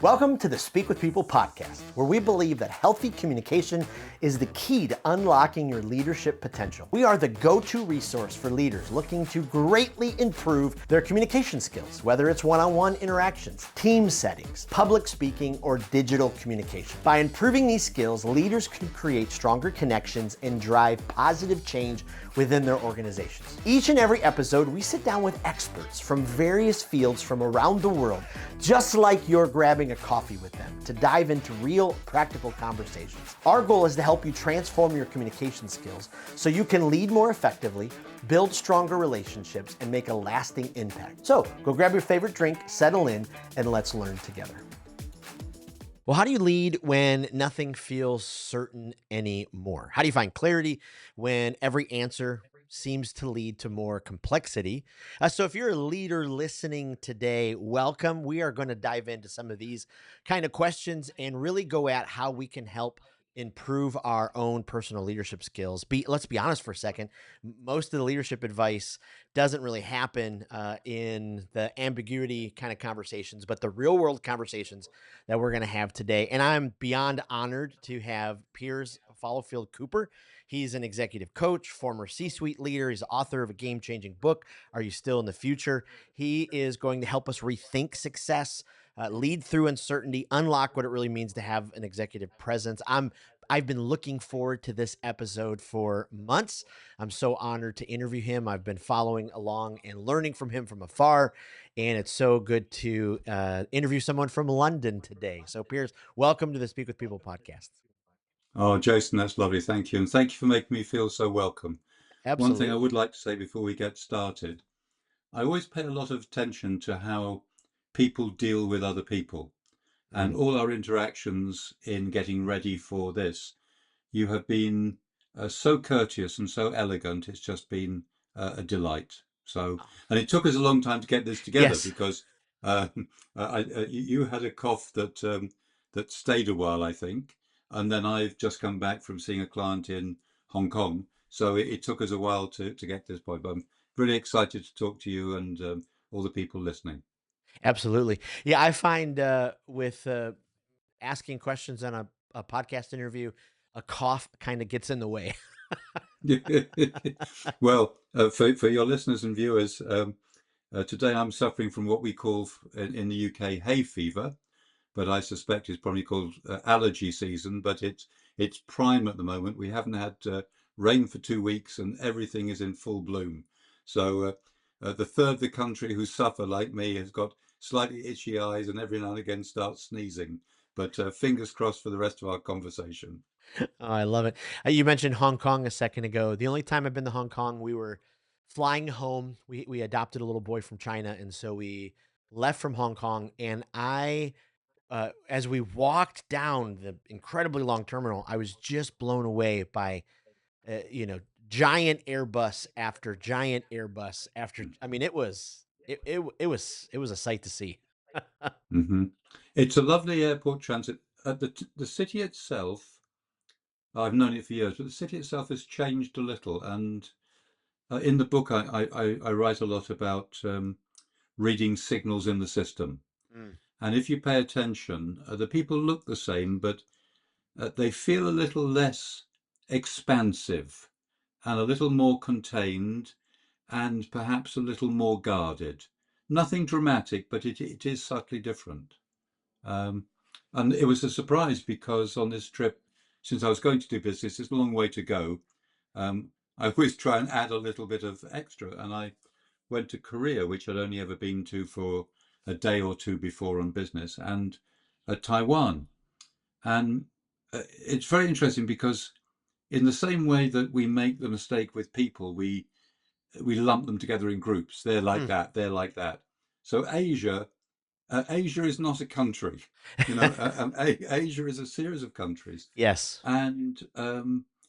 Welcome to the Speak with People podcast, where we believe that healthy communication is the key to unlocking your leadership potential. We are the go-to resource for leaders looking to greatly improve their communication skills, whether it's one-on-one interactions, team settings, public speaking, or digital communication. By improving these skills, leaders can create stronger connections and drive positive change within their organizations. Each and every episode, we sit down with experts from various fields from around the world, just like you're grabbing a coffee with them, to dive into real, practical conversations. Our goal is to help you transform your communication skills so you can lead more effectively, build stronger relationships, and make a lasting impact. So go grab your favorite drink, settle in, and let's learn together. Well, how do you lead when nothing feels certain anymore? How do you find clarity when every answer seems to lead to more complexity? So if you're a leader listening today, welcome. We are going to dive into some of these kind of questions and really go at how we can help improve our own personal leadership skills. Let's be honest for a second. Most of the leadership advice doesn't really happen in the ambiguity kind of conversations, but the real world conversations that we're going to have today. And I'm beyond honored to have Piers Fallowfield-Cooper. He's an executive coach, former C-suite leader. He's the author of a game-changing book, Are You Still in the Future? He is going to help us rethink success, lead through uncertainty, unlock what it really means to have an executive presence. I've been looking forward to this episode for months. I'm so honored to interview him. I've been following along and learning from him from afar, and it's so good to interview someone from London today. So, Piers, welcome to the Speak with People podcast. Oh, Jason, that's lovely. Thank you. And thank you for making me feel so welcome. One thing I Absolutely. would like to say before we get started, I always pay a lot of attention to how people deal with other people. And all our interactions in getting ready for this, you have been so courteous and so elegant. It's just been a delight. And it took us a long time to get this together Yes. because you had a cough that stayed a while, I think. And then I've just come back from seeing a client in Hong Kong. So it took us a while to get to this point. But I'm really excited to talk to you and all the people listening. Absolutely. Yeah, I find with asking questions on a podcast interview, a cough kind of gets in the way. Well, for your listeners and viewers, today I'm suffering from what we call in the UK hay fever, but I suspect it's probably called allergy season. But it's prime at the moment. We haven't had rain for 2 weeks, and everything is in full bloom. So the third of the country who suffer like me has got slightly itchy eyes, and every now and again starts sneezing. But fingers crossed for the rest of our conversation. Oh, I love it. You mentioned Hong Kong a second ago. The only time I've been to Hong Kong, we were flying home. We adopted a little boy from China, and so we left from Hong Kong. And as we walked down the incredibly long terminal, I was just blown away by, uh, you know, giant Airbus after giant Airbus after. I mean, it was a sight to see. hmm It's a lovely airport transit. The city itself, I've known it for years, but the city itself has changed a little. And in the book, I write a lot about reading signals in the system. Mm. And if you pay attention, the people look the same, but they feel a little less expansive and a little more contained and perhaps a little more guarded. Nothing dramatic, but it is subtly different. Um, and it was a surprise because on this trip, since I was going to do business, it's a long way to go. I always try and add a little bit of extra. And I went to Korea, which I'd only ever been to for a day or two before on business, and Taiwan. And it's very interesting because in the same way that we make the mistake with people, we lump them together in groups. They're like Mm. that. They're like that. So Asia is not a country. Asia is a series of countries, Yes. and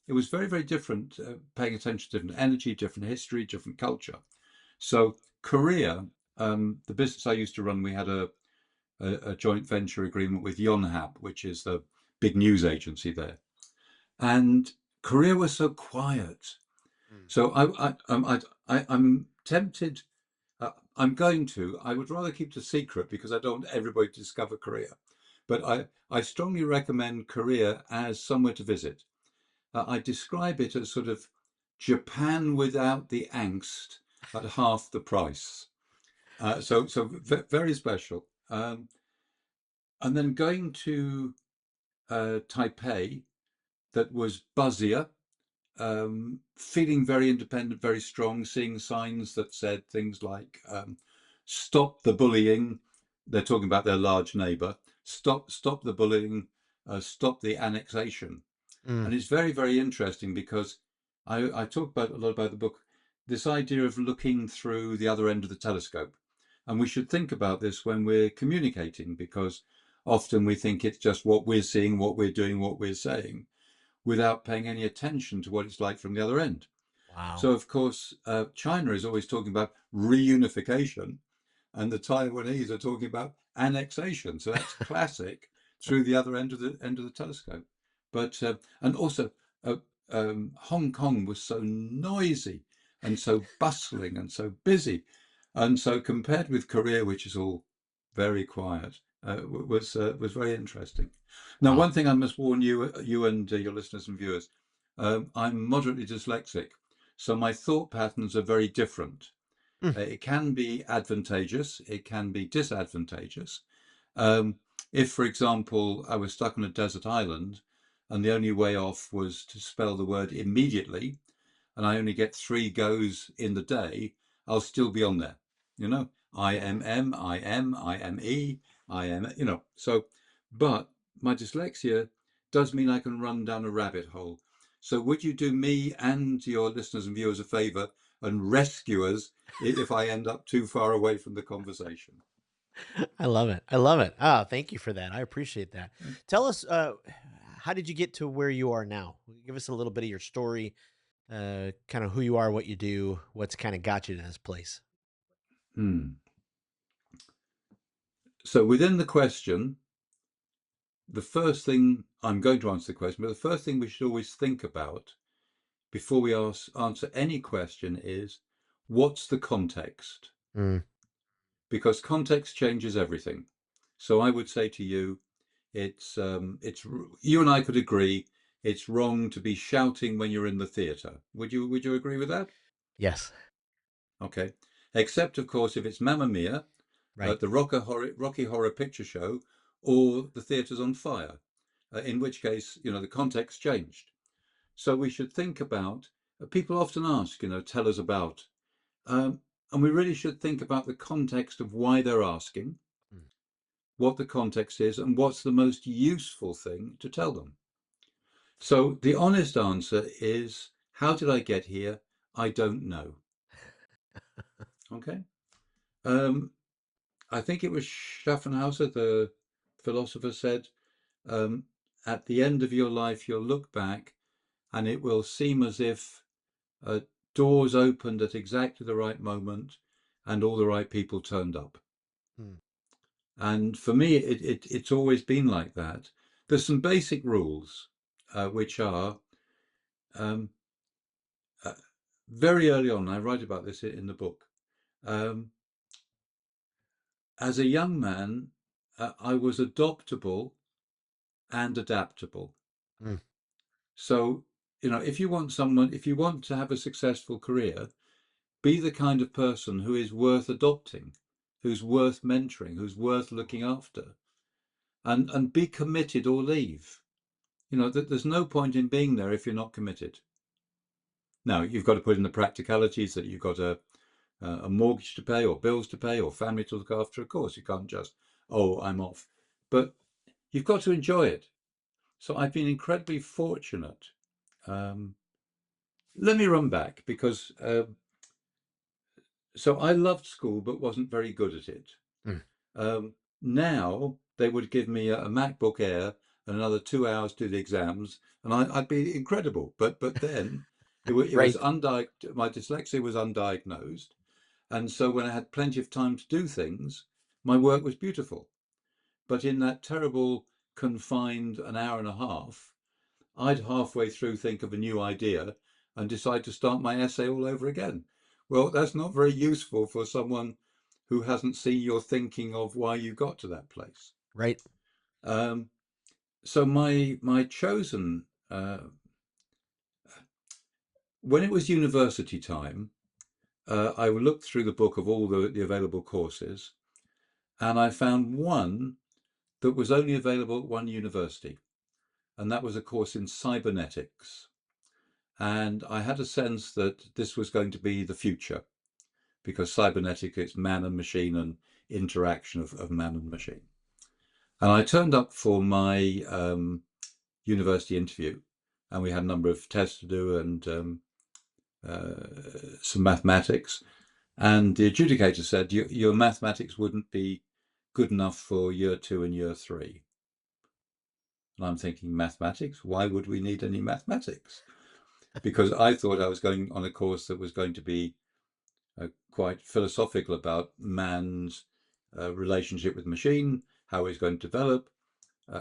it was very, very different. Paying attention to different energy, different history, different culture. So Korea, the business I used to run, we had a joint venture agreement with Yonhap, which is the big news agency there, and Korea was so quiet. Mm. So I'm tempted. I would rather keep it a secret because I don't want everybody to discover Korea. But I strongly recommend Korea as somewhere to visit. I describe it as sort of Japan without the angst at half the price. Very special. And then going to Taipei, that was buzzier, feeling very independent, very strong, seeing signs that said things like "Stop the bullying." They're talking about their large neighbour. Stop the bullying. Stop the annexation. Mm. And it's very, very interesting because I talk about a lot about the book, this idea of looking through the other end of the telescope. And we should think about this when we're communicating, because often we think it's just what we're seeing, what we're doing, what we're saying, without paying any attention to what it's like from the other end. Wow. So, of course, China is always talking about reunification, and the Taiwanese are talking about annexation. So that's classic through the other end of the telescope. But and also, uh, Hong Kong was so noisy and so bustling and so busy, and so compared with Korea, which is all very quiet, was very interesting. Now, Wow. one thing I must warn you and your listeners and viewers, I'm moderately dyslexic, so my thought patterns are very different. Mm. It can be advantageous, it can be disadvantageous. Um, if, for example, I was stuck on a desert island and the only way off was to spell the word immediately, and I only get 3 goes in the day, I'll still be on there. You know, I am, So, but my dyslexia does mean I can run down a rabbit hole. So, would you do me and your listeners and viewers a favor and rescue us if I end up too far away from the conversation? I love it. I love it. Ah, thank you for that. I appreciate that. Tell us, how did you get to where you are now? Give us a little bit of your story, kind of who you are, what you do, what's kind of got you to this place. Hmm. So, within the question, the first thing I'm going to answer the question, but the first thing we should always think about before we answer any question is, what's the context? Mm. Because context changes everything. So I would say to you, it's you and I could agree it's wrong to be shouting when you're in the theatre. Would you agree with that? Yes. Okay. Except of course if it's Mamma Mia, Right. the Rocky Horror Picture Show, or the theatre's on fire, in which case the context changed. So we should think about. People often ask, tell us about, um, and we really should think about the context of why they're asking, Mm. what the context is, and what's the most useful thing to tell them. So the honest answer is, how did I get here? I don't know. Okay. Um, I think it was Schaffenhauser, the philosopher, said, um, at the end of your life, you'll look back and it will seem as if uh, doors opened at exactly the right moment and all the right people turned up. Mm. And for me, it's always been like that. There's some basic rules, which are um, uh, very early on. I write about this in the book. Um, as a young man, I was adoptable and adaptable. Mm. So, if you want to have a successful career, be the kind of person who is worth adopting, who's worth mentoring, who's worth looking after, and be committed or leave. There's no point in being there if you're not committed. Now, you've got to put in the practicalities that you've got a mortgage to pay, or bills to pay, or family to look after. Of course, you can't just, oh, I'm off. But you've got to enjoy it. So I've been incredibly fortunate. Um, Let me run back because so I loved school but wasn't very good at it. Mm. Now they would give me a MacBook Air and another 2 hours to do the exams, and I'd be incredible. But then it was Right. undiagnosed. My dyslexia was undiagnosed, and so when I had plenty of time to do things, my work was beautiful. But in that terrible confined an hour and a half, I'd halfway through think of a new idea and decide to start my essay all over again. Well, that's not very useful for someone who hasn't seen your thinking of why you got to that place. Right. Um, so my chosen when it was university time, I looked through the book of all the available courses, and I found one that was only available at one university, and that was a course in cybernetics. And I had a sense that this was going to be the future, because cybernetics is man and machine and interaction of man and machine. And I turned up for my university interview, and we had a number of tests to do and some mathematics. And the adjudicator said, your mathematics wouldn't be good enough for year 2 and year 3. And I'm thinking, mathematics? Why would we need any mathematics? Because I thought I was going on a course that was going to be quite philosophical about man's relationship with machine, how he's going to develop,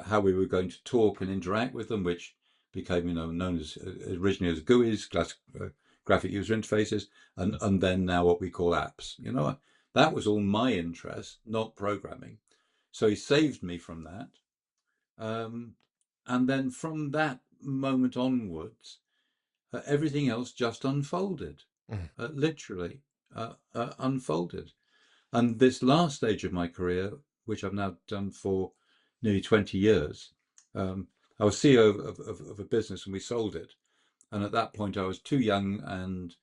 how we were going to talk and interact with them, which became, known as originally as GUIs, graphic user interfaces, and then now what we call apps. That was all my interest, not programming. So he saved me from that. And then from that moment onwards, everything else just unfolded, literally unfolded. And this last stage of my career, which I've now done for nearly 20 years, I was CEO of a business and we sold it. And at that point, I was too young and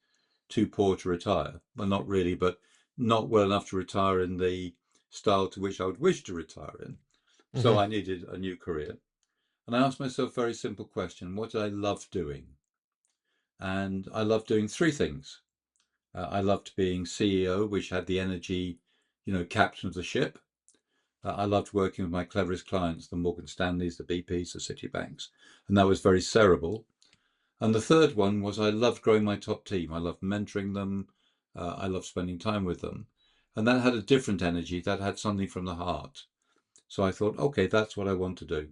too poor to retire. Well, not really, but not well enough to retire in the style to which I would wish to retire in. So I needed a new career. And I asked myself a very simple question: what did I love doing? And I loved doing three things. I loved being CEO, which had the energy, captain of the ship. I loved working with my cleverest clients, the Morgan Stanleys, the BPs, the Citibanks, and that was very cerebral. And the third one was I loved growing my top team. I loved mentoring them. I loved spending time with them. And that had a different energy. That had something from the heart. So I thought, okay, that's what I want to do.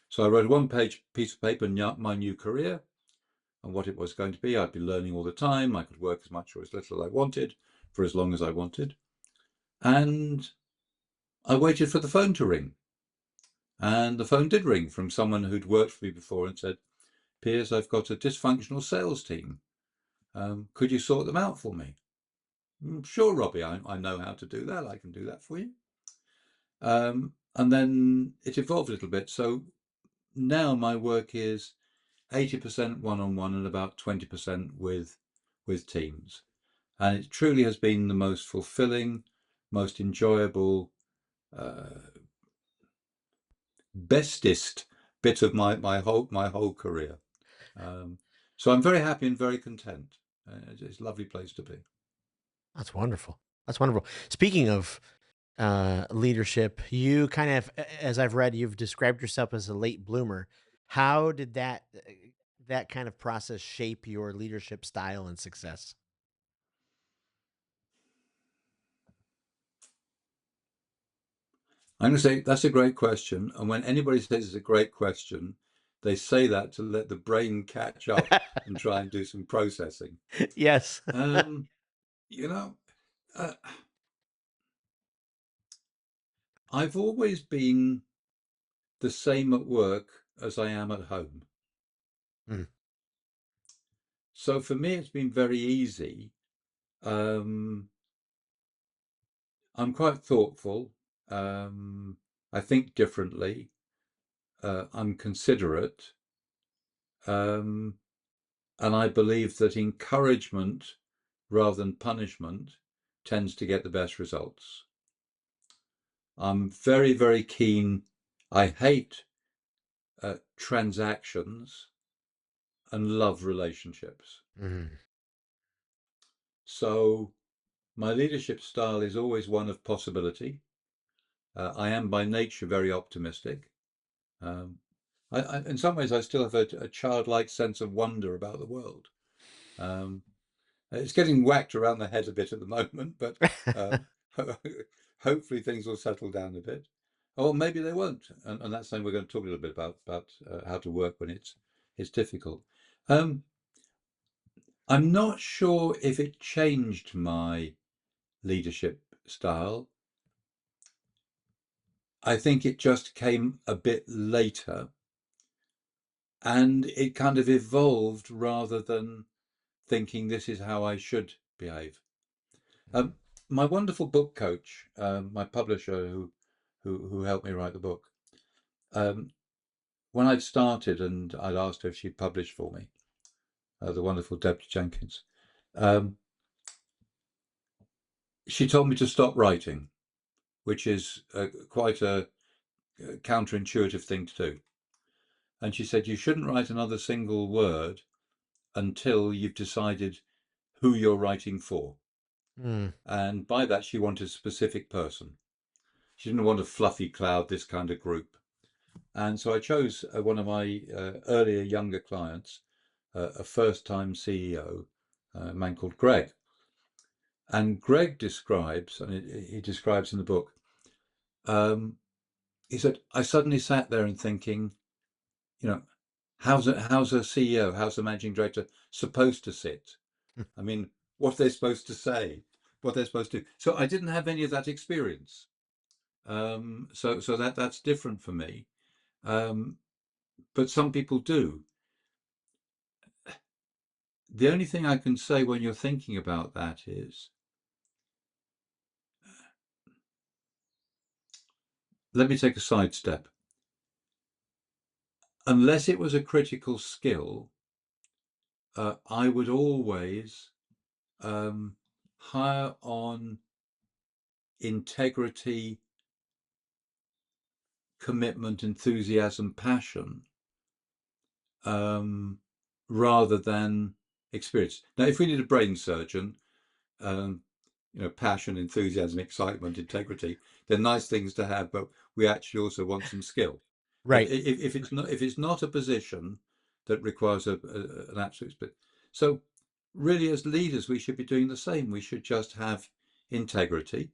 So I wrote a one-page piece of paper, my new career, and what it was going to be. I'd be learning all the time. I could work as much or as little as I wanted for as long as I wanted. And I waited for the phone to ring. And the phone did ring from someone who'd worked for me before and said, Piers, I've got a dysfunctional sales team. Could you sort them out for me? Sure, Robbie, I know how to do that. I can do that for you. And then it evolved a little bit. So now my work is 80% one-on-one and about 20% with teams. And it truly has been the most fulfilling, most enjoyable, bestest bit of my whole career. So I'm very happy and very content. It's a lovely place to be. That's wonderful. That's wonderful. Speaking of leadership, you kind of, as I've read, you've described yourself as a late bloomer. How did that kind of process shape your leadership style and success? I'm going to say that's a great question. And when anybody says it's a great question, they say that to let the brain catch up and try and do some processing. Yes. You know, uh, I've always been the same at work as I am at home. Mm. So for me, it's been very easy. Um, I'm quite thoughtful. I think differently. I'm considerate. Um, and I believe that encouragement rather than punishment tends to get the best results. I'm very, very keen. I hate transactions and love relationships. Mm. So my leadership style is always one of possibility. I am by nature very optimistic. Um, in some ways, I still have a childlike sense of wonder about the world. Um, it's getting whacked around the head a bit at the moment, but hopefully things will settle down a bit. Or maybe they won't, and that's something we're going to talk a little bit about how to work when it's difficult. Um, I'm not sure if it changed my leadership style. I think it just came a bit later, and it kind of evolved rather than thinking this is how I should behave. Um, my wonderful book coach, my publisher who helped me write the book, um, when I'd started and I'd asked her if she'd publish for me, the wonderful Deborah Jenkins, um, she told me to stop writing, which is quite a counterintuitive thing to do. And she said, you shouldn't write another single word until you've decided who you're writing for. Mm. And by that, she wanted a specific person. She didn't want a fluffy cloud, this kind of group. And so I chose one of my earlier, younger clients, a first-time CEO, a man called Greg. And Greg describes, and he describes in the book, he said, I suddenly sat there and thinking, you know, how's a CEO, how's a managing director supposed to sit? I mean, what they're supposed to say, what they're supposed to do. So I didn't have any of that experience. So that's different for me. But some people do. The only thing I can say when you're thinking about that is, let me take a sidestep. Unless it was a critical skill, I would always hire on integrity, commitment, enthusiasm, passion, rather than experience. Now, if we need a brain surgeon, um, passion, enthusiasm, excitement, integrity, they're nice things to have, but we actually also want some skill. But Right. if it's not a position that requires an absolute split, so really as leaders we should be doing the same. We should just have integrity,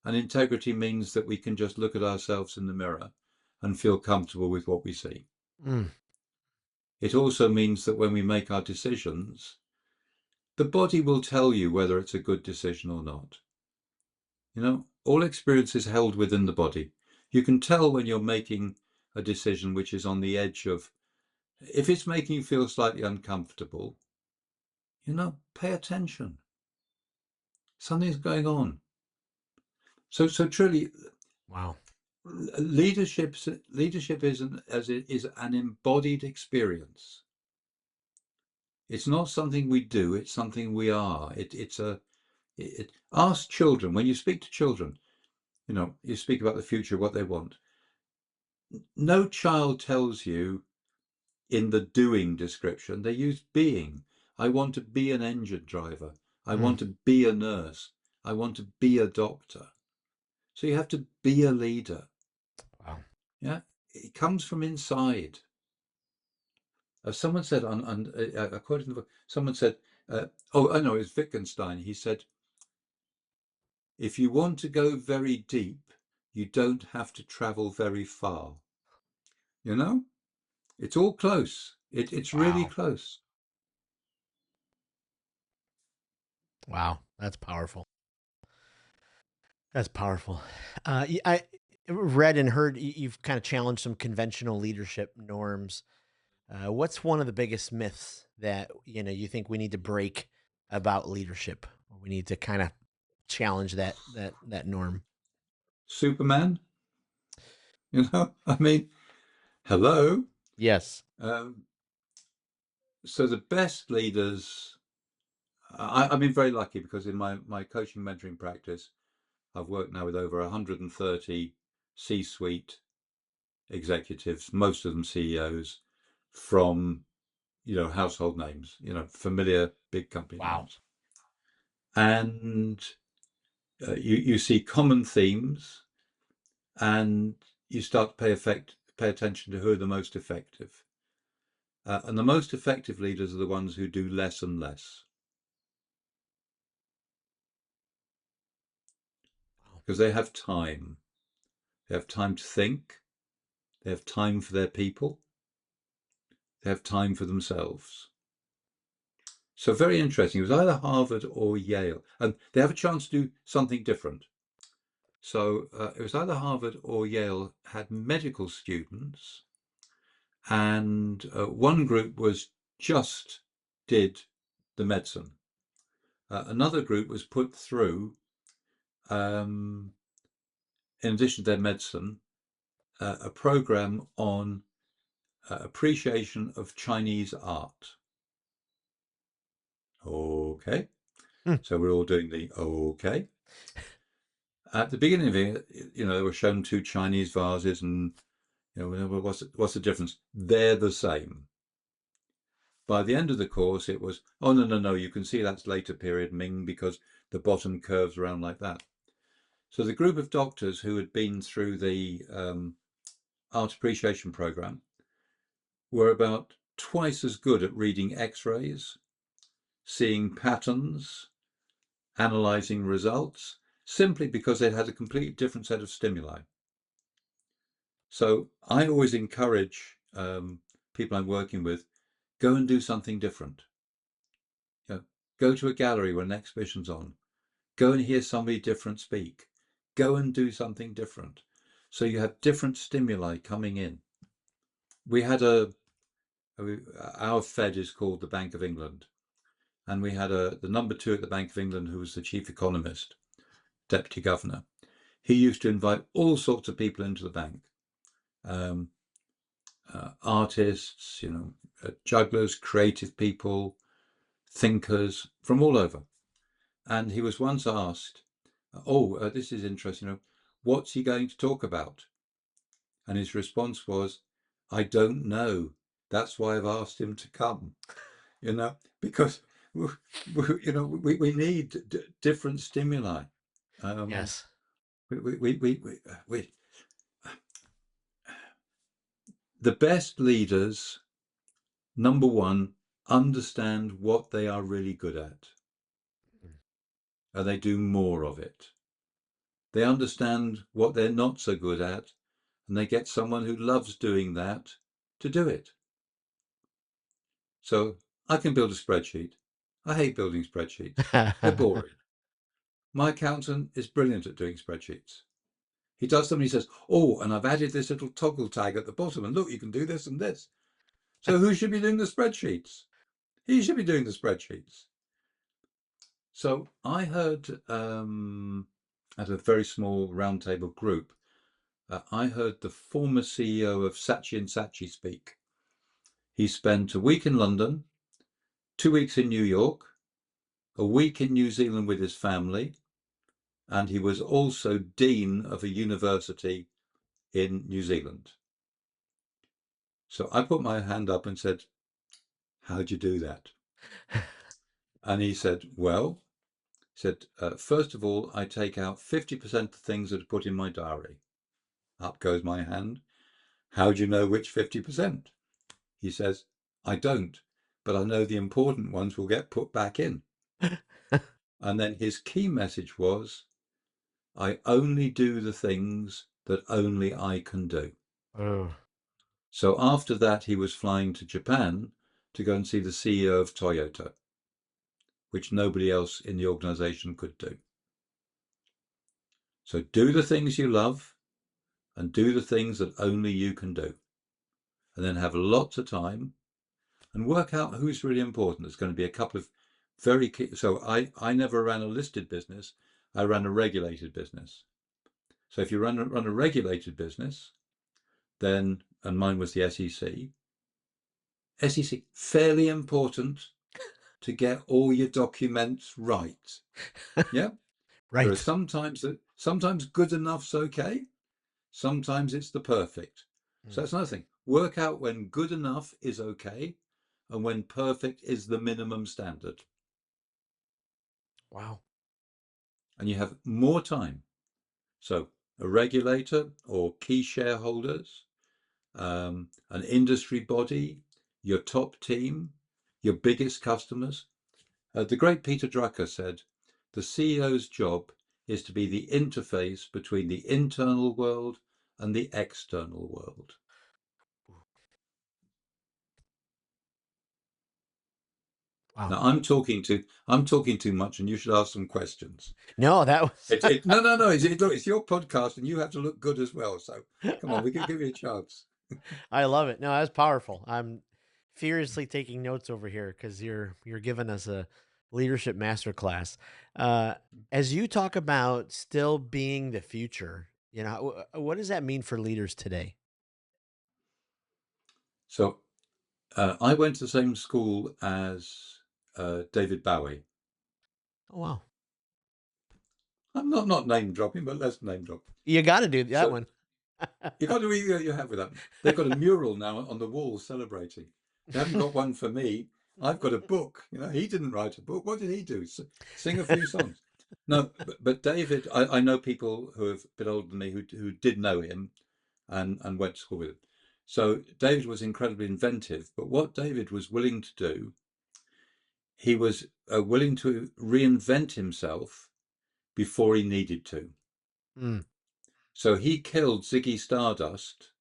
and integrity means that we can just look at ourselves in the mirror and feel comfortable with what we see. Mm. It also means that when we make our decisions, the body will tell you whether it's a good decision or not. All experience is held within the body. You can tell when you're making a decision which is on the edge of, if it's making you feel slightly uncomfortable, pay attention. Something's going on. So truly, Wow. leadership is an embodied experience. It's not something we do, it's something we are. Ask children, when you speak to children, you speak about the future, what they want. No child tells you in the doing description, they use being. I want to be an engine driver. I Mm. want to be a nurse. I want to be a doctor. So you have to be a leader. Wow. Yeah, it comes from inside. Someone said, I quoted in the book, someone said, oh, I know, it was Wittgenstein. He said, if you want to go very deep, you don't have to travel very far. It's all close. It's really Wow. close. Wow. That's powerful. That's powerful. I read and heard you've kind of challenged some conventional leadership norms. What's one of the biggest myths that you think we need to break about leadership? Or we need to kind of challenge that norm. Superman, I mean, hello. Yes. Um, so the best leaders, I've been very lucky because in my coaching mentoring practice, I've worked now with over 130 C-suite executives, most of them CEOs, from household names, familiar big company Wow. names, and you see common themes, and you start to pay attention to who are the most effective. And the most effective leaders are the ones who do less and less, Wow. because they have time. They have time to think. They have time for their people. They have time for themselves. So very interesting. It was either Harvard or Yale, and they have a chance to do something different. So it was either Harvard or Yale had medical students, and one group was just did the medicine. Another group was put through, in addition to their medicine, a program on appreciation of Chinese art. Okay. Hmm. So we're all doing the okay. At the beginning of it, they were shown two Chinese vases, and what's the difference? They're the same. By the end of the course, it was, oh, no, you can see that's later period Ming because the bottom curves around like that. So the group of doctors who had been through the art appreciation program were about twice as good at reading X-rays, seeing patterns, analyzing results, simply because they had a completely different set of stimuli. So I always encourage people I'm working with, go and do something different. Go to a gallery when an exhibition's on. Go and hear somebody different speak. Go and do something different. So you have different stimuli coming in. We had our Fed is called the Bank of England. And we had the number two at the Bank of England, who was the chief economist, deputy governor. He used to invite all sorts of people into the bank. Artists, jugglers, creative people, thinkers from all over. And he was once asked, this is interesting, what's he going to talk about? And his response was, I don't know. That's why I've asked him to come, because, we need different stimuli. Yes. We the best leaders, number one, understand what they are really good at, and they do more of it. They understand what they're not so good at, and they get someone who loves doing that to do it. So I can build a spreadsheet. I hate building spreadsheets. They're boring. My accountant is brilliant at doing spreadsheets. He does them and he says, oh, and I've added this little toggle tag at the bottom, and look, you can do this and this. So who should be doing the spreadsheets? He should be doing the spreadsheets. So I heard at a very small roundtable group, I heard the former CEO of Saatchi & Saatchi speak. He spent a week in London, 2 weeks in New York, a week in New Zealand with his family, and he was also dean of a university in New Zealand. So I put my hand up and said, how'd you do that? And he said, well, first of all, I take out 50% of the things that are put in my diary. Up goes my hand. How do you know which 50%? He says, I don't, but I know the important ones will get put back in. And then his key message was, I only do the things that only I can do. Oh. So after that, he was flying to Japan to go and see the CEO of Toyota, which nobody else in the organization could do. So do the things you love and do the things that only you can do. And then have lots of time and work out who's really important. There's going to be a couple of very key. So I never ran a listed business. I ran a regulated business. So if you run a regulated business, then, and mine was the SEC, fairly important to get all your documents right. Yeah. There are Right. sometimes good enough's okay. Sometimes it's the perfect. So that's another thing. Work out when good enough is okay and when perfect is the minimum standard. Wow. And you have more time. So a regulator or key shareholders, an industry body, your top team, your biggest customers. The great Peter Drucker said, the CEO's job is to be the interface between the internal world and the external world. Wow. Now I'm talking too much, and you should ask some questions. No, that was No. Look, it's your podcast, and you have to look good as well. So come on, we can give you a chance. I love it. No, that's powerful. I'm furiously taking notes over here because you're giving us a leadership masterclass. Uh, as you talk about still being the future, what does that mean for leaders today? So I went to the same school as David Bowie. Oh wow, I'm not name dropping, but let's name drop. you got to do that So one. you got to read what you have with that. They've got a mural now on the wall celebrating. They haven't got one for me. I've got a book. He didn't write a book. What did he do? Sing a few songs. No, but David, I know people who have a bit older than me who did know him and went to school with him. So David was incredibly inventive. But what David was willing to do, he was willing to reinvent himself before he needed to. Mm, So he killed Ziggy Stardust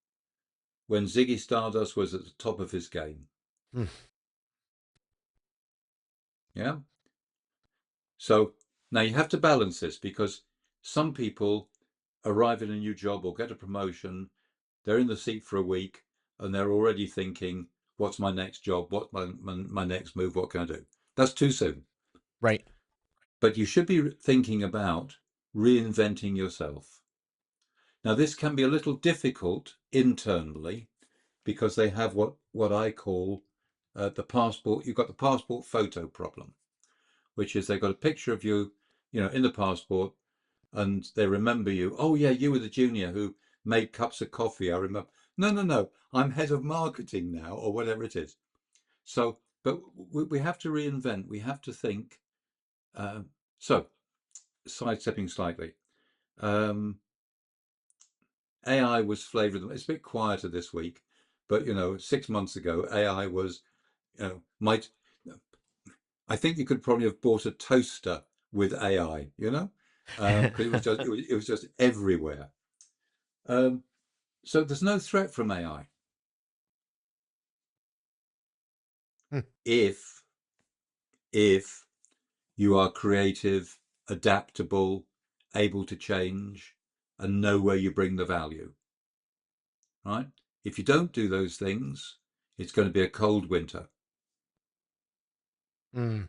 when Ziggy Stardust was at the top of his game. mm, Yeah. So now you have to balance this because some people arrive in a new job or get a promotion, they're in the seat for a week and they're already thinking, what's my next job? What's my next move? What can I do? That's too soon. right. But you should be thinking about reinventing yourself. Now, this can be a little difficult internally because they have what I call the passport. You've got the passport photo problem, which is they've got a picture of you, in the passport, and they remember you. Oh yeah, you were the junior who made cups of coffee. I remember. No. I'm head of marketing now, or whatever it is. So, but we have to reinvent. We have to think. So, sidestepping slightly. Um, AI was flavored. It's a bit quieter this week, but 6 months ago, AI was, might. I think you could probably have bought a toaster with AI, because it was just everywhere. So there's no threat from AI Hmm, if if you are creative, adaptable, able to change, and know where you bring the value. Right? If you don't do those things, it's going to be a cold winter. mm,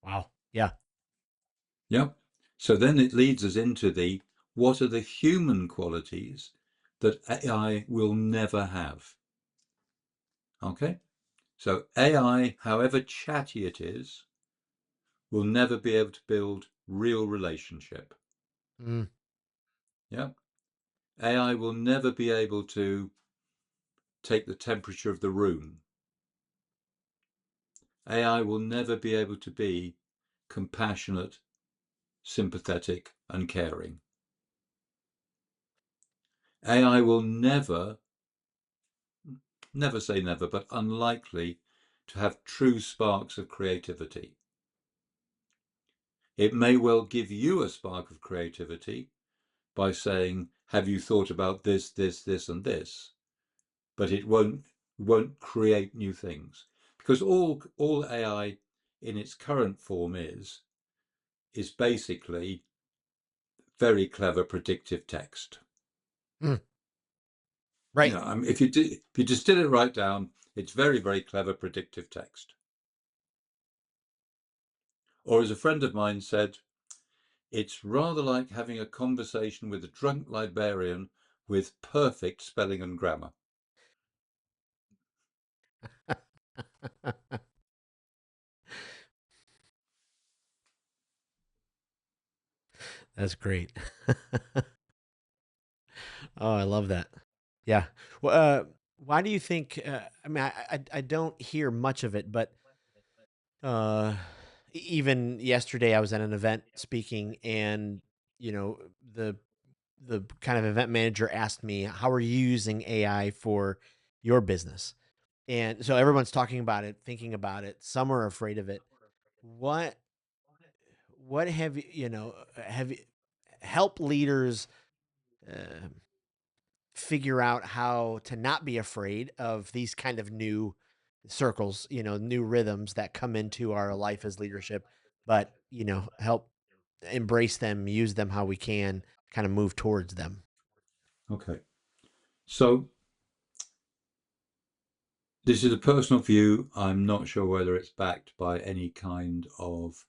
wow. Yeah. Yep. So then it leads us into what are the human qualities that AI will never have? Okay. So AI, however chatty it is, will never be able to build real relationship. Mm, Yeah. AI will never be able to take the temperature of the room. AI will never be able to be compassionate, sympathetic, and caring. AI will never say never, but unlikely to have true sparks of creativity. It may well give you a spark of creativity by saying, have you thought about this, and this? But it won't create new things. Because all AI in its current form is basically very clever predictive text. mm, right. If you distill it right down, it's very, very clever predictive text. Or as a friend of mine said, it's rather like having a conversation with a drunk librarian with perfect spelling and grammar. That's great. Oh, I love that. Yeah. Well, why do you think? I mean, I don't hear much of it, but uh, even yesterday I was at an event speaking, and you know the the kind of event manager asked me, "How are you using AI for your business?" And so everyone's talking about it, thinking about it. Some are afraid of it. What what have you help leaders? Uh, figure out how to not be afraid of these kind of new circles, new rhythms that come into our life as leadership, but, help embrace them, use them how we can, kind of move towards them. Okay. So this is a personal view. I'm not sure whether it's backed by any kind of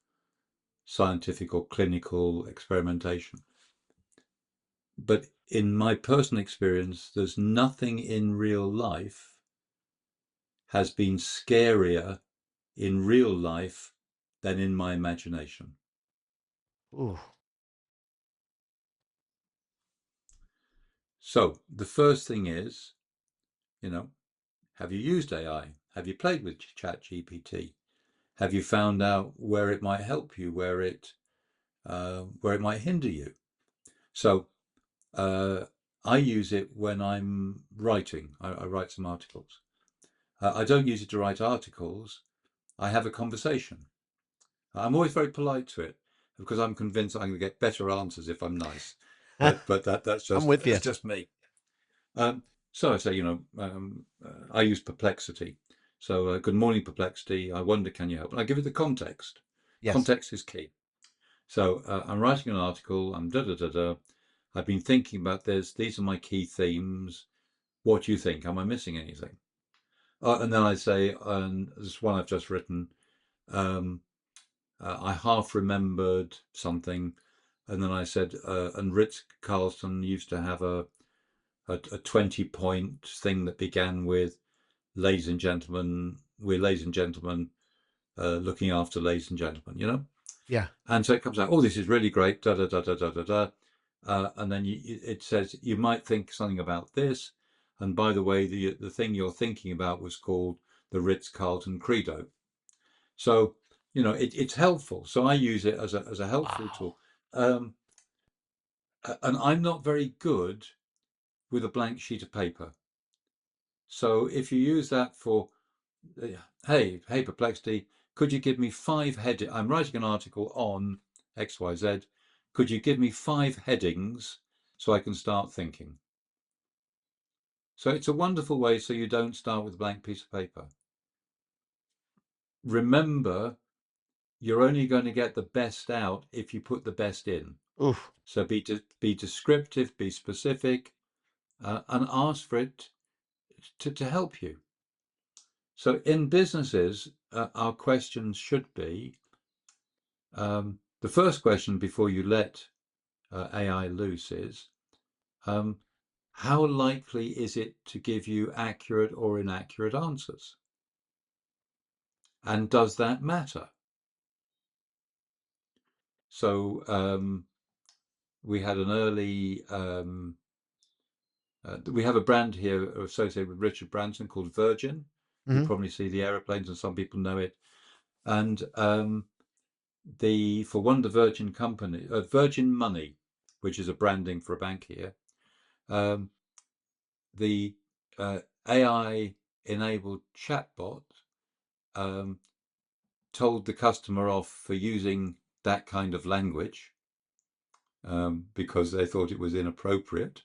scientific or clinical experimentation. But in my personal experience, there's nothing in real life has been scarier in real life than in my imagination. Ooh. So the first thing is, have you used AI? Have you played with ChatGPT? Have you found out where it might help you, where it might hinder you? So I use it when I'm writing. I write some articles. I don't use it to write articles. I have a conversation. I'm always very polite to it because I'm convinced I'm going to get better answers if I'm nice. But that's I'm just with you. me. So I say, I use Perplexity. So good morning, Perplexity. I wonder, can you help? And I give it the context. Yes. Context is key. So I'm writing an article. I'm da da da da. I've been thinking about this. These are my key themes. What do you think? Am I missing anything? And then I say, and this one I've just written. Um, I half remembered something, and then I said, and Ritz Carlton used to have a 20-point thing that began with, ladies and gentlemen, we're ladies and gentlemen, looking after ladies and gentlemen. Yeah. And so it comes out, oh, this is really great, da da da da da da da. And then it says, you might think something about this. And by the way, the thing you're thinking about was called the Ritz-Carlton Credo. So, it's helpful. So I use it as a helpful Wow. tool. Um, and I'm not very good with a blank sheet of paper. So if you use that for, hey, Perplexity, could you give me 5 headings? I'm writing an article on XYZ. Could you give me 5 headings so I can start thinking? So it's a wonderful way so you don't start with a blank piece of paper. Remember, you're only going to get the best out if you put the best in. Oof. So be descriptive, be specific, and ask for it to help you. So in businesses, our questions should be, the first question before you let AI loose is, how likely is it to give you accurate or inaccurate answers? And does that matter? So we had an early, we have a brand here associated with Richard Branson called Virgin. You Hmm. probably see the aeroplanes and some people know it. And for one of the Virgin company, Virgin Money, which is a branding for a bank here, um, the AI-enabled chatbot told the customer off for using that kind of language because they thought it was inappropriate.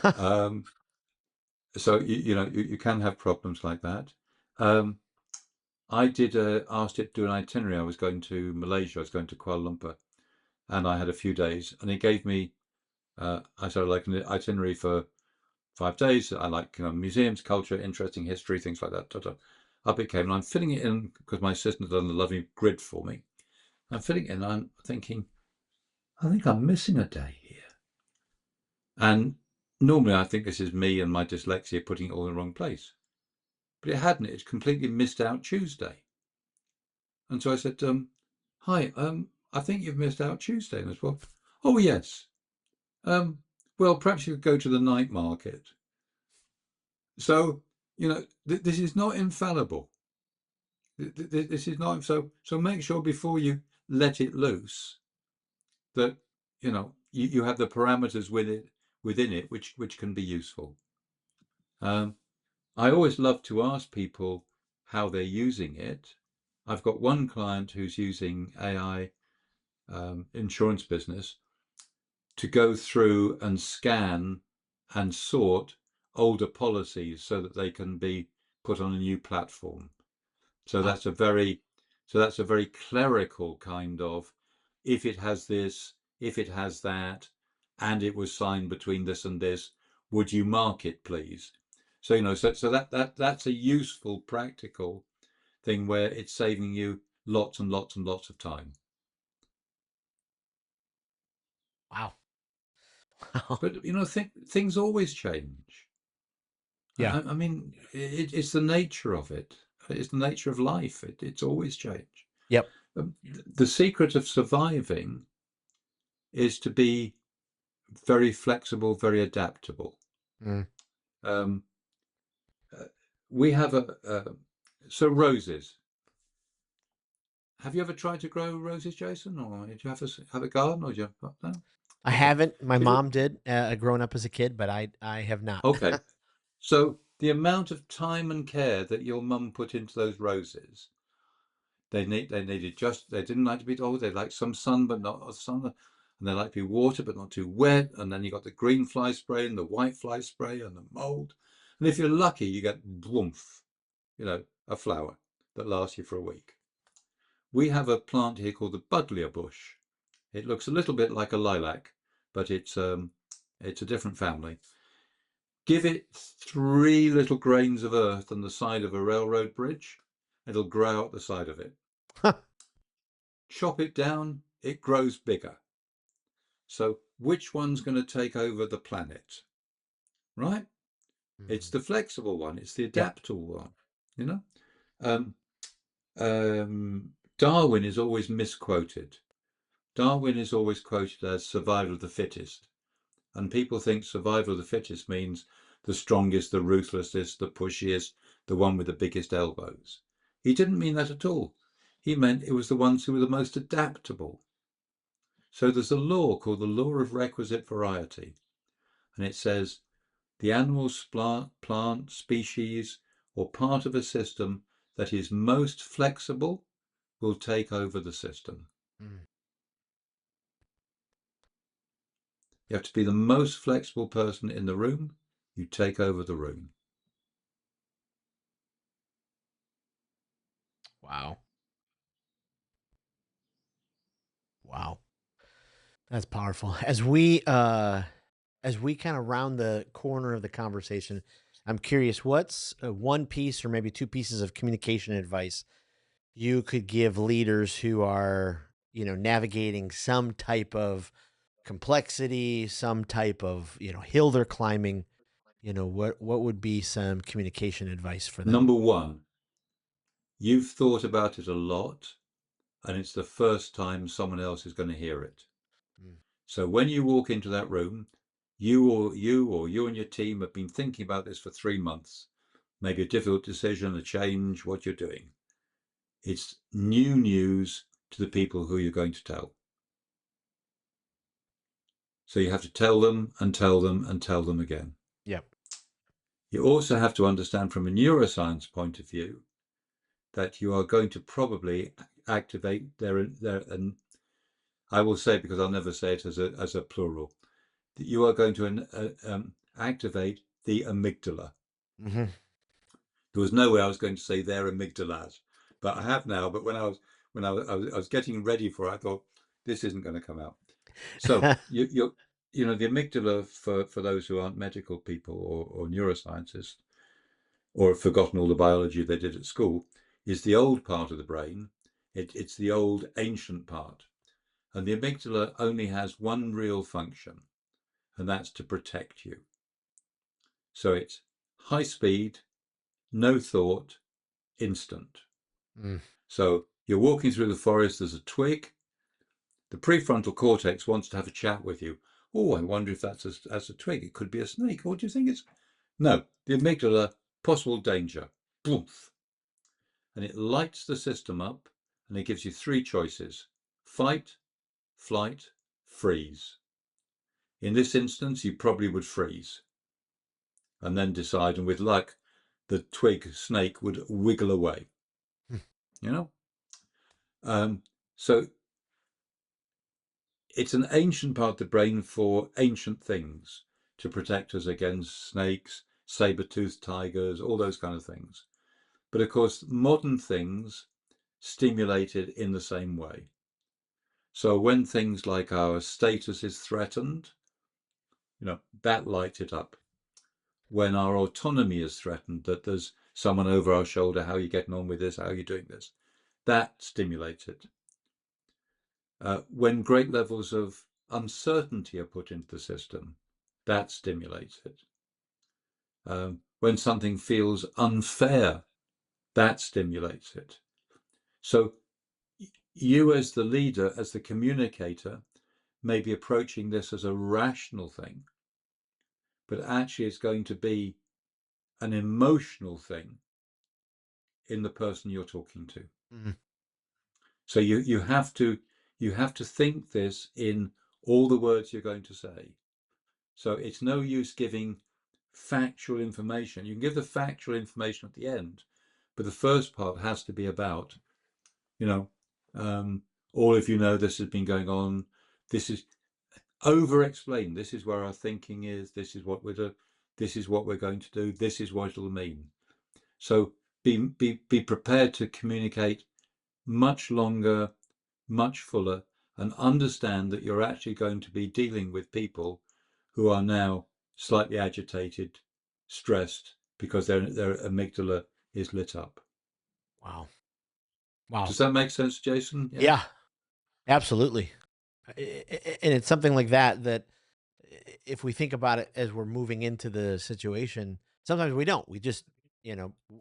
Um, so you can have problems like that. I did asked it to do an itinerary. I was going to Malaysia. I was going to Kuala Lumpur, and I had a few days, and it gave me. I sort of like an itinerary for 5 days. I like museums, culture, interesting history, things like that. Up it came, and I'm filling it in because my assistant done a lovely grid for me. I'm filling it in, and I'm thinking, I think I'm missing a day here. And normally I think this is me and my dyslexia putting it all in the wrong place. But it hadn't. It completely missed out Tuesday. And so I said, hi, I think you've missed out Tuesday. And as well, oh, yes. Well, perhaps you could go to the night market. So, this is not infallible. This is not so make sure before you let it loose that you have the parameters within it which can be useful. I always love to ask people how they're using it. I've got one client who's using AI, insurance business, to go through and scan and sort older policies so that they can be put on a new platform. So Wow. that's a very clerical kind of, if it has this, if it has that, and it was signed between this and this, would you mark it, please? So that's a useful, practical thing where it's saving you lots and lots and lots of time. Wow. But things always change. Yeah. I mean, it's the nature of it. It's the nature of life. It's always change. Yep. The secret of surviving is to be very flexible, very adaptable. Mm. Um, we have so roses. Have you ever tried to grow roses, Jason, or did you have a garden, or did you have no? I Okay, haven't. My so mom did, growing up as a kid, but I have not. okay, so the amount of time and care that your mum put into those roses, they didn't like to be told, they liked some sun but not sun, and they like to be watered but not too wet, and then you got the green fly spray and the white fly spray and the mold, and if you're lucky you get woomph, a flower that lasts you for a week. We have a plant here called the buddleia bush. It looks a little bit like a lilac, but it's a different family. Give it 3 little grains of earth on the side of a railroad bridge, it'll grow out the side of it. Chop it down, it grows bigger. So which one's going to take over the planet? Right? It's the flexible one. It's the Yep. adaptable one. You know, um, Darwin is always misquoted. Darwin is always quoted as survival of the fittest, and people think survival of the fittest means the strongest, the ruthlessest, the pushiest, the one with the biggest elbows. He didn't mean that at all. He meant it was the ones who were the most adaptable. So there's a law called the law of requisite variety, and it says the animal, plant, species, or part of a system that is most flexible will take over the system. Mm. You have to be the most flexible person in the room. You take over the room. Wow. Wow. That's powerful. As we kind of round the corner of the conversation, I'm curious, what's one piece or maybe two pieces of communication advice you could give leaders who are, navigating some type of complexity, some type of, hill they're climbing? What would be some communication advice for them? Number one, you've thought about it a lot, and it's the first time someone else is going to hear it. Mm. So when you walk into that room, you and your team have been thinking about this for 3 months, maybe a difficult decision, a change, what you're doing. It's new news to the people who you're going to tell. So you have to tell them and tell them and tell them again. Yep. You also have to understand from a neuroscience point of view that you are going to probably activate and I will say it because I'll never say it as a plural, that you are going to activate the amygdala. Hmm. There was no way I was going to say their amygdalas, but I have now. But when I was getting ready for it, I thought this isn't going to come out. So the amygdala, for those who aren't medical people or neuroscientists or have forgotten all the biology they did at school, is the old part of the brain. It's the old ancient part, and the amygdala only has one real function, and that's to protect you. So it's high speed, no thought, instant. Mm. So you're walking through the forest, there's a twig, the prefrontal cortex wants to have a chat with you. Oh, I wonder if that's a twig. It could be a snake. What do you think it's? No, the amygdala, possible danger. Boomf. And it lights the system up, and it gives you 3 choices: fight, flight, freeze. In this instance, you probably would freeze and then decide, and with luck, the twig snake would wiggle away. Mm. You know, so it's an ancient part of the brain for ancient things. to protect us against snakes, saber-toothed tigers, all those kind of things. But of course, modern things stimulated in the same way. So when things like our status is threatened, that lights it up. When our autonomy is threatened, that there's someone over our shoulder, how are you getting on with this? How are you doing this? That stimulates it. When great levels of uncertainty are put into the system, that stimulates it. When something feels unfair, that stimulates it. So you as the leader, as the communicator, may be approaching this as a rational thing, but actually it's going to be an emotional thing in the person you're talking to. Mm-hmm. So you have to think this in all the words you're going to say. So it's no use giving factual information. You can give the factual information at the end, but the first part has to be about, all of this has been going on. This is over-explain. This is where our thinking is. This is what we're doing. This is what we're going to do. This is what it'll mean. So be prepared to communicate much longer, much fuller, and understand that you're actually going to be dealing with people who are now slightly agitated, stressed, because their amygdala is lit up. Wow. Wow. Does that make sense, Jason? Yeah, absolutely. And it's something like that if we think about it as we're moving into the situation, sometimes we don't. We just,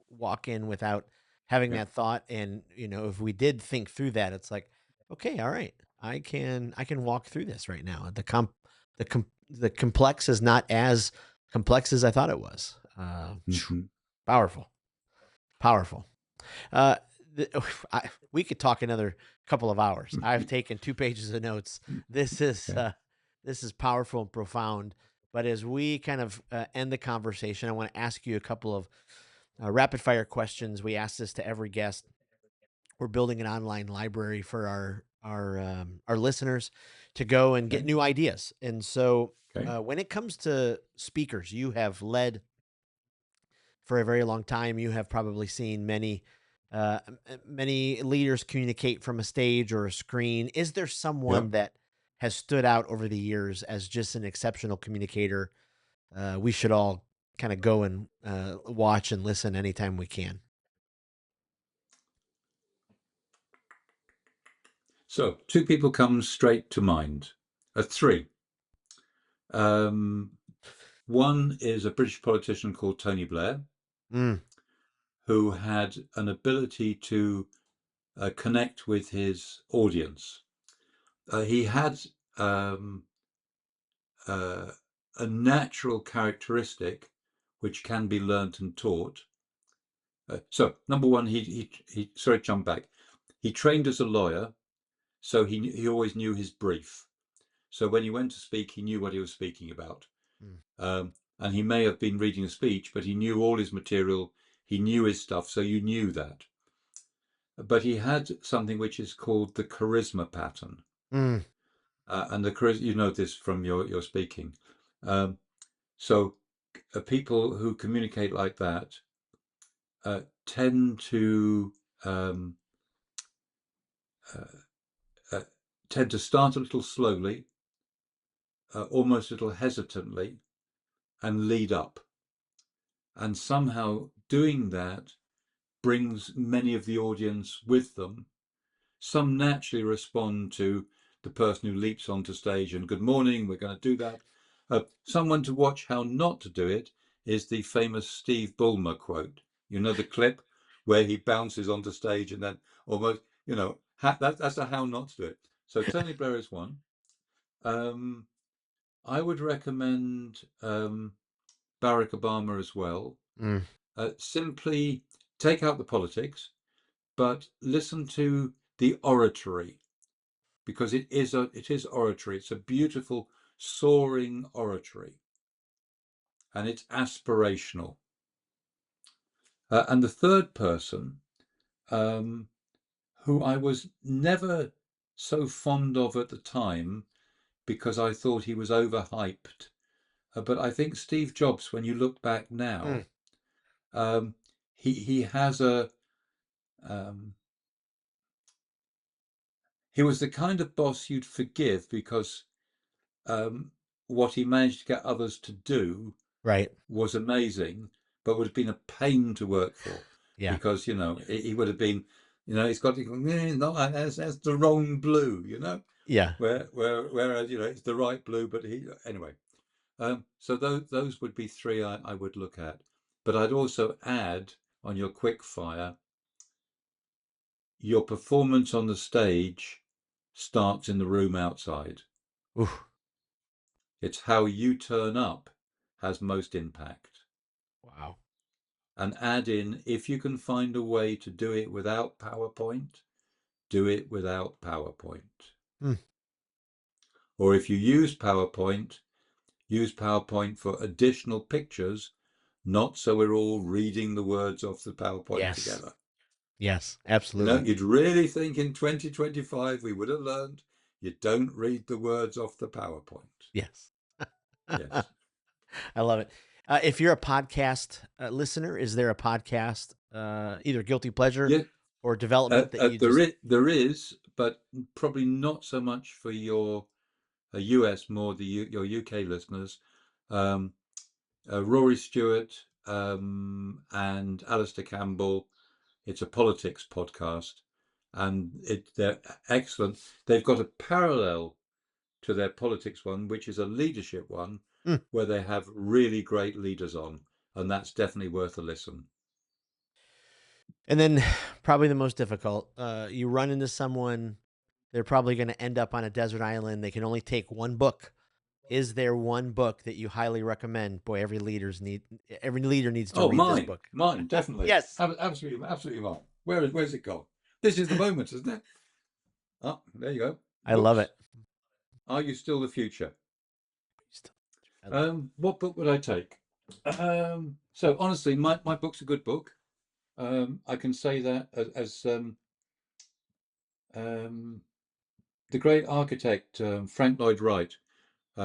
walk in without having Yeah. that thought. And, if we did think through that, it's like, okay, all right, I can walk through this right now. The complex is not as complex as I thought it was. Mm-hmm. Powerful, powerful. Uh, we could talk another couple of hours. I've taken 2 pages of notes. This is Yeah. this is powerful and profound. But as we kind of end the conversation, I want to ask you a couple of rapid fire questions. We ask this to every guest. We're building an online library for our listeners to go and get Okay. new ideas. And so, Okay. when it comes to speakers, you have led for a very long time. You have probably seen many leaders communicate from a stage or a screen. Is there someone Yep. that has stood out over the years as just an exceptional communicator? We should all kind of go and watch and listen anytime we can. So 2 people come straight to mind. 3. One is a British politician called Tony Blair, Mm, who had an ability to connect with his audience. He had uh, a natural characteristic which can be learnt and taught. So, number one, he sorry, jump back. He trained as a lawyer, so he always knew his brief. So when he went to speak, he knew what he was speaking about. mm, And he may have been reading a speech, but he knew all his material, he knew his stuff, so you knew that. But he had something which is called the charisma pattern. mm, And the charisma, you know this from your speaking. Um, so people who communicate like that tend to um, uh, tend to start a little slowly, almost a little hesitantly, and lead up. And somehow doing that brings many of the audience with them. Some naturally respond to the person who leaps onto stage and good morning, we're going to do that. Someone to watch how not to do it is the famous Steve Ballmer quote. You know the clip where he bounces onto stage and then almost, that's a how not to do it. So Tony Blair is one. I would recommend Barack Obama as well. mm, Simply take out the politics, but listen to the oratory, because it is oratory. It's a beautiful, soaring oratory, and it's aspirational. And the third person, um, who I was never so fond of at the time because I thought he was overhyped, but I think Steve Jobs, when you look back Mm, now, um, he has a um, he was the kind of boss you'd forgive because um, what he managed to get others to do right. was amazing, but would have been a pain to work for Yeah. because he would have been, he's got to go, no, that's the wrong blue, Yeah. whereas it's the right blue, but he anyway. So those would be three I would look at, but I'd also add on your quick fire, your performance on the stage starts in the room outside. Oof. It's how you turn up has most impact. Wow. And add in, if you can find a way to do it without PowerPoint, do it without PowerPoint. Mm, Or if you use PowerPoint for additional pictures, not so we're all reading the words off the PowerPoint yes. together. Yes. Absolutely. You'd really think in 2025 we would have learned you don't read the words off the PowerPoint. Yes. Yes. I love it. If you're a podcast listener, is there a podcast, either guilty pleasure Yeah, or development that you just, there is, but probably not so much for your US, more your UK listeners. Um, Rory Stewart and Alistair Campbell. It's a politics podcast, and they're excellent. They've got a parallel to their politics one, which is a leadership one, mm. where they have really great leaders on, and that's definitely worth a listen. And then probably the most difficult, you run into someone, they're probably going to end up on a desert island. They can only take one book. Is there one book that you highly recommend? Boy, every leader needs to Oh, read this book. mine, definitely, Yes, absolutely, absolutely mine. Where's it gone? This is the moment, isn't it? Oh, there you go. I love Books. it. Are you still the future? I love it. What book would I take? So honestly, my book's a good book. I can say that as um, the great architect Frank Lloyd Wright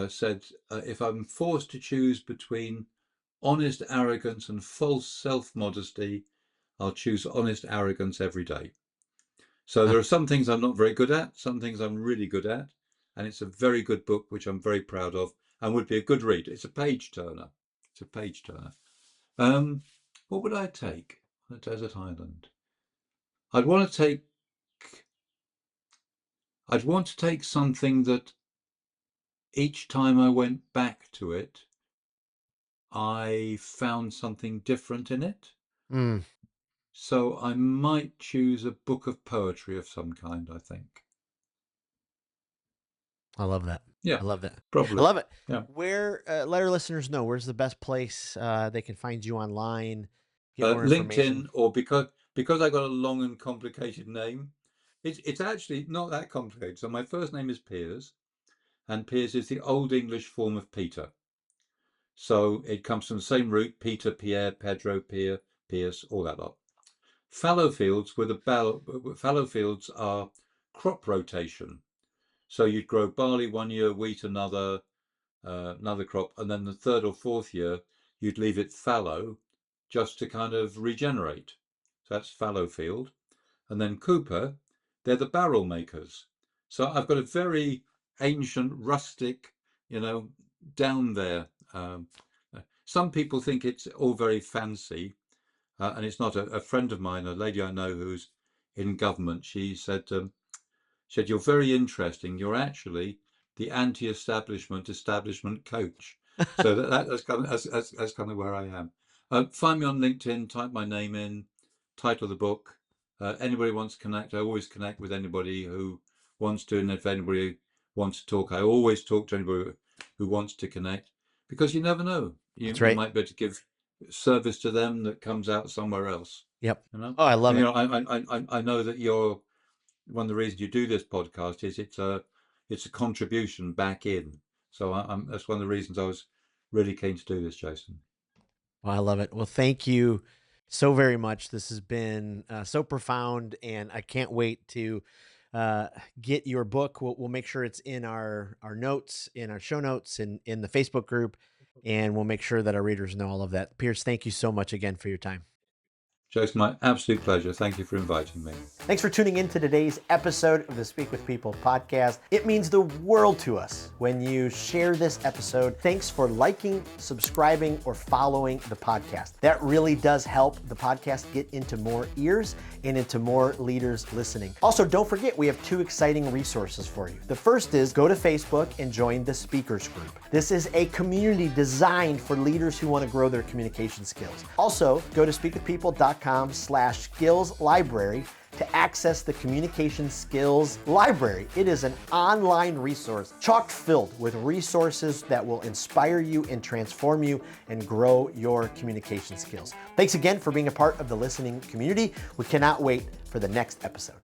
said, if I'm forced to choose between honest arrogance and false self-modesty, I'll choose honest arrogance every day. So there are some things I'm not very good at, some things I'm really good at, and it's a very good book which I'm very proud of and would be a good read. It's a page turner. It's a page turner. Um, what would I take on a desert island? I'd want to take I'd want to take something that each time I went back to it, I found something different in it. Mm, So I might choose a book of poetry of some kind, I think. I love that. I Yeah, love that. I probably. love it. Yeah. Where let our listeners know where's the best place they can find you online, get more information. LinkedIn, or because I got a long and complicated name, it's actually not that complicated. So my first name is Piers, and Piers is the Old English form of Peter. So it comes from the same root: Peter, Pierre, Pedro, Pierre, Pierce, all that lot. Fallowfields are crop rotation. So you'd grow barley one year, wheat another crop, and then the third or fourth year you'd leave it fallow just to kind of regenerate. So that's Fallowfield. And then Cooper, they're the barrel makers. So I've got a very ancient, rustic, you know, down there. Some people think it's all very fancy, and it's not. A friend of mine, a lady I know who's in government, she said, "You're very interesting. You're actually the anti-establishment coach." So that's kind of where I am. Find me on LinkedIn. Type my name in. Title of the book. Anybody wants to connect, I always connect with anybody who wants to, and if anybody wants to talk, I always talk to anybody who wants to connect, because you never know. That's You right. might be able to give service to them that comes out somewhere else. Yep. You know, Oh, I love and it. I know that you're one of the reasons you do this podcast is it's a contribution back in. So that's one of the reasons I was really keen to do this, Jason. Well, I love it. Well, thank you so very much. This has been so profound, and I can't wait to uh, get your book. We'll make sure it's in our notes, in our show notes, and in the Facebook group. and we'll make sure that our readers know all of that. Piers, thank you so much again for your time. Joe, it's my absolute pleasure. Thank you for inviting me. Thanks for tuning in to today's episode of the Speak with People podcast. It means the world to us when you share this episode. Thanks for liking, subscribing, or following the podcast. That really does help the podcast get into more ears and into more leaders listening. Also, don't forget, we have 2 exciting resources for you. The first is go to Facebook and join the Speakers Group. This is a community designed for leaders who want to grow their communication skills. Also, go to speakwithpeople.com/skills library to access the Communication Skills Library. It is an online resource chock filled with resources that will inspire you and transform you and grow your communication skills. Thanks again for being a part of the listening community. We cannot wait for the next episode.